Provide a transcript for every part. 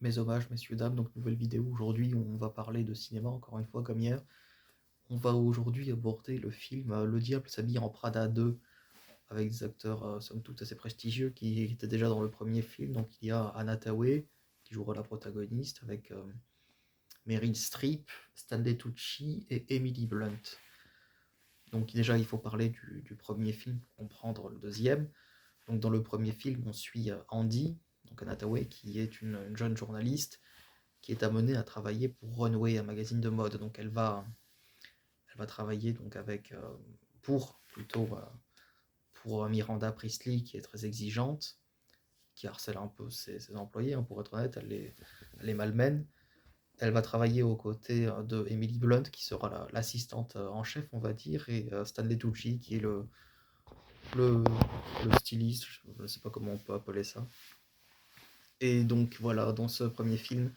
Mes hommages, messieurs, dames, donc nouvelle vidéo. Aujourd'hui, on va parler de cinéma, encore une fois, comme hier. On va aujourd'hui aborder le film Le Diable s'habille en Prada 2, avec des acteurs, somme toute, assez prestigieux, qui étaient déjà dans le premier film. Donc il y a Anna Thaoué, qui jouera la protagoniste, avec Meryl Streep, Stanley Tucci et Emily Blunt. Donc déjà, il faut parler du premier film pour comprendre le deuxième. Donc dans le premier film, on suit Andy, donc Anna Thaoué, qui est une jeune journaliste qui est amenée à travailler pour Runway, un magazine de mode. Donc elle va travailler donc avec pour plutôt pour Miranda Priestly, qui est très exigeante, qui harcèle un peu ses employés, hein, pour être honnête, elle les malmène. Elle va travailler aux côtés de Emily Blunt, qui sera l'assistante en chef, on va dire, et Stanley Tucci, qui est le, le styliste, je ne sais pas comment on peut appeler ça. Et donc voilà, dans ce premier film,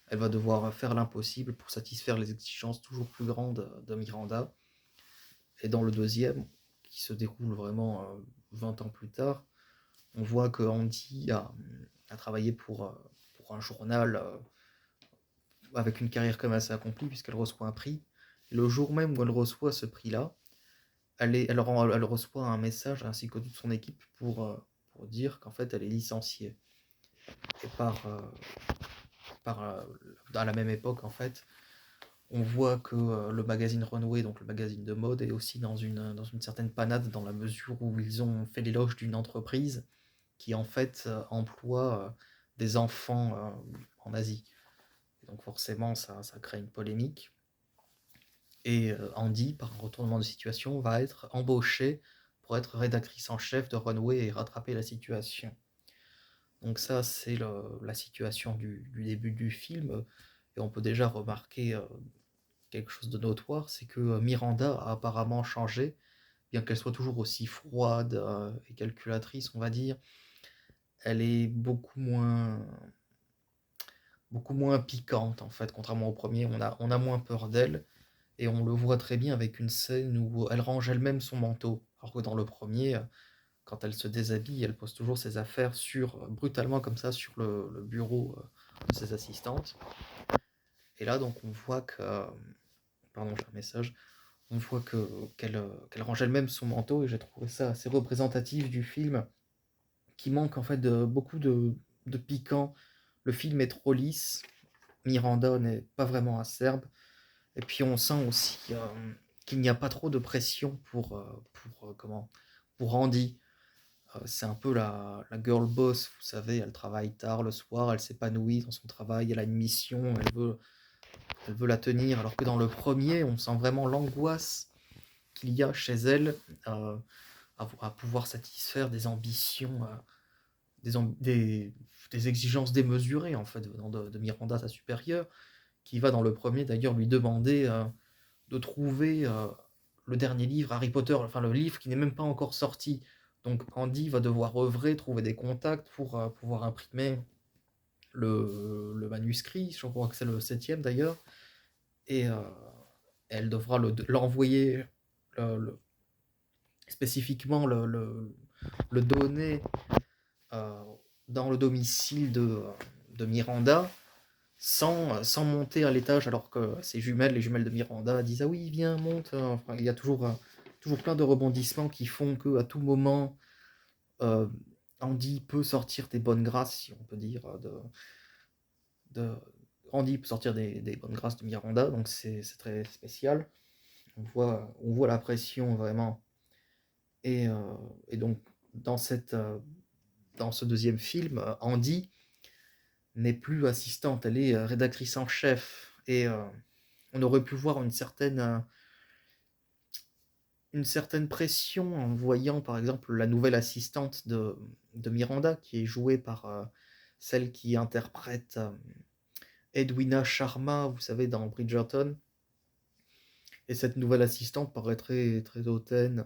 elle va devoir faire l'impossible pour satisfaire les exigences toujours plus grandes de Miranda. Et dans le deuxième, qui se déroule vraiment 20 ans plus tard, on voit que Andy a travaillé pour un journal avec une carrière quand même assez accomplie, puisqu'elle reçoit un prix. Et le jour même où elle reçoit ce prix-là, elle reçoit un message ainsi que toute son équipe pour dire qu'en fait elle est licenciée. Et à la même époque, en fait, on voit que le magazine Runway, donc le magazine de mode, est aussi dans une certaine panade, dans la mesure où ils ont fait l'éloge d'une entreprise qui en fait emploie des enfants en Asie. Et donc forcément, ça crée une polémique. Et Andy, par un retournement de situation, va être embauchée pour être rédactrice en chef de Runway et rattraper la situation. Donc ça, c'est la situation du début du film. Et on peut déjà remarquer quelque chose de notoire, c'est que Miranda a apparemment changé, bien qu'elle soit toujours aussi froide et calculatrice, on va dire. Elle est beaucoup moins piquante, en fait, contrairement au premier. On a moins peur d'elle, et on le voit très bien avec une scène où elle range elle-même son manteau. Alors que dans le premier, quand elle se déshabille, elle pose toujours ses affaires brutalement comme ça sur le bureau de ses assistantes. Et là, donc, on voit que... pardon, j'ai un message. On voit qu'elle range elle-même son manteau, et j'ai trouvé ça assez représentatif du film, qui manque en fait de beaucoup de piquant. Le film est trop lisse, Miranda n'est pas vraiment acerbe, et puis on sent aussi qu'il n'y a pas trop de pression pour Andy. C'est un peu la girl boss, vous savez, elle travaille tard le soir, elle s'épanouit dans son travail, elle a une mission, elle veut la tenir, alors que dans le premier, on sent vraiment l'angoisse qu'il y a chez elle euh, à pouvoir satisfaire des ambitions, des exigences démesurées en fait venant de Miranda, sa supérieure, qui va dans le premier d'ailleurs lui demander de trouver le dernier livre Harry Potter, enfin le livre qui n'est même pas encore sorti. Donc Andy va devoir œuvrer, trouver des contacts pour pouvoir imprimer le manuscrit, je crois que c'est le septième d'ailleurs, et elle devra l'envoyer le- spécifiquement le donner euh, dans le domicile de Miranda, sans monter à l'étage, alors que les jumelles de Miranda, disent ah oui, viens, monte. Enfin, il y a toujours plein de rebondissements qui font que à tout moment, euh, Andy peut sortir des bonnes grâces, si on peut dire, de Andy peut sortir des bonnes grâces de Miranda, donc c'est très spécial. On voit la pression vraiment. Et, euh, et donc, dans, dans ce deuxième film, Andy n'est plus assistante, elle est rédactrice en chef. Et on aurait pu voir une certaine pression en voyant par exemple la nouvelle assistante de Miranda, qui est jouée par celle qui interprète Edwina Sharma, vous savez, dans Bridgerton. Et cette nouvelle assistante paraît très, très hautaine.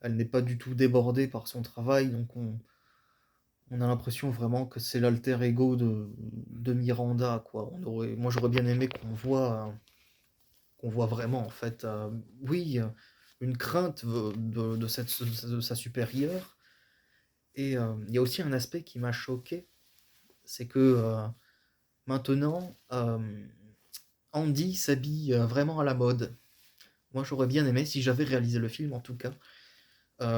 Elle n'est pas du tout débordée par son travail, donc on a l'impression vraiment que c'est l'alter ego de Miranda, quoi. Moi, j'aurais bien aimé qu'on voit vraiment, en fait, oui, une crainte de sa supérieure. Et il y a aussi un aspect qui m'a choqué, c'est que Maintenant, Andy s'habille vraiment à la mode. Moi, j'aurais bien aimé, si j'avais réalisé le film en tout cas,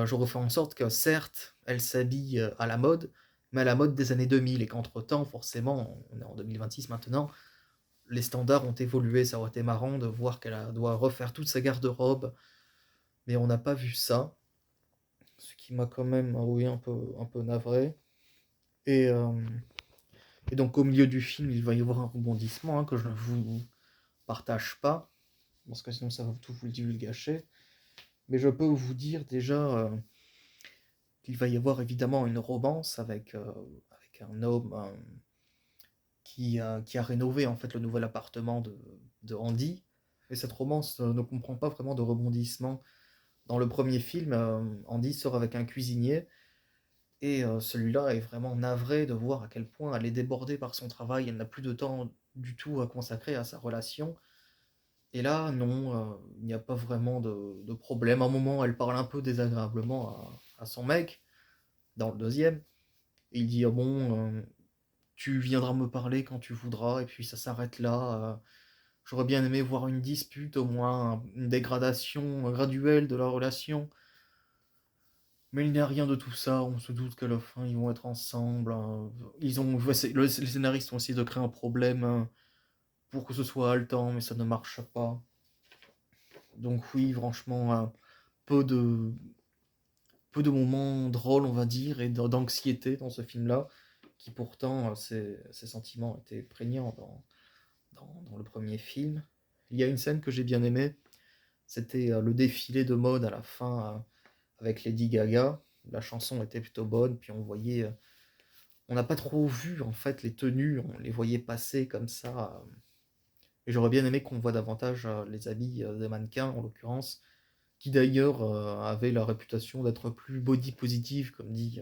j'aurais fait en sorte que certes, elle s'habille à la mode, mais à la mode des années 2000, et qu'entre-temps, forcément, on est en 2026 maintenant, les standards ont évolué. Ça aurait été marrant de voir qu'elle doit refaire toute sa garde-robe, mais on n'a pas vu ça, ce qui m'a quand même, oui, un peu navré. Et, euh, et donc au milieu du film, il va y avoir un rebondissement, hein, que je ne vous partage pas, parce que sinon ça va tout vous le divulgacher. Mais je peux vous dire déjà qu'il va y avoir évidemment une romance avec un homme qui a rénové en fait le nouvel appartement de Andy. Et cette romance ne comprend pas vraiment de rebondissement. Dans le premier film, Andy sort avec un cuisinier, et celui-là est vraiment navré de voir à quel point elle est débordée par son travail. Elle n'a plus de temps du tout à consacrer à sa relation. Et là, non, il n'y a pas vraiment de problème. À un moment, elle parle un peu désagréablement à son mec, dans le deuxième. Et il dit: ah bon, tu viendras me parler quand tu voudras, et puis ça s'arrête là. J'aurais bien aimé voir une dispute, au moins une dégradation graduelle de la relation. Mais il n'y a rien de tout ça. On se doute qu'à la fin, ils vont être ensemble, hein. Les scénaristes ont essayé de créer un problème, hein, pour que ce soit haletant, mais ça ne marche pas. Donc oui, franchement, peu de, peu de moments drôles, on va dire, et d'anxiété dans ce film-là, qui pourtant, ses sentiments étaient prégnants dans le premier film. Il y a une scène que j'ai bien aimée, c'était le défilé de mode à la fin, avec Lady Gaga. La chanson était plutôt bonne, puis on voyait, on n'a pas trop vu en fait les tenues, on les voyait passer comme ça. Et j'aurais bien aimé qu'on voit davantage les habits des mannequins en l'occurrence, qui d'ailleurs avaient la réputation d'être plus body positive, comme dit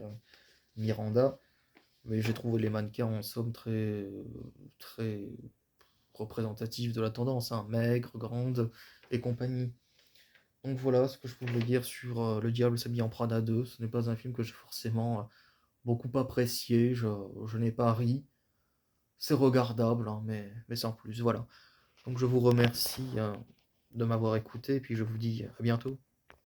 Miranda. Mais j'ai trouvé les mannequins en somme très représentatifs de la tendance, hein, maigres, grandes et compagnie. Donc voilà ce que je pouvais dire sur Le Diable s'habille en Prada 2. Ce n'est pas un film que j'ai forcément beaucoup apprécié, je n'ai pas ri. C'est regardable, hein, mais sans plus, voilà. Donc je vous remercie de m'avoir écouté, et puis je vous dis à bientôt.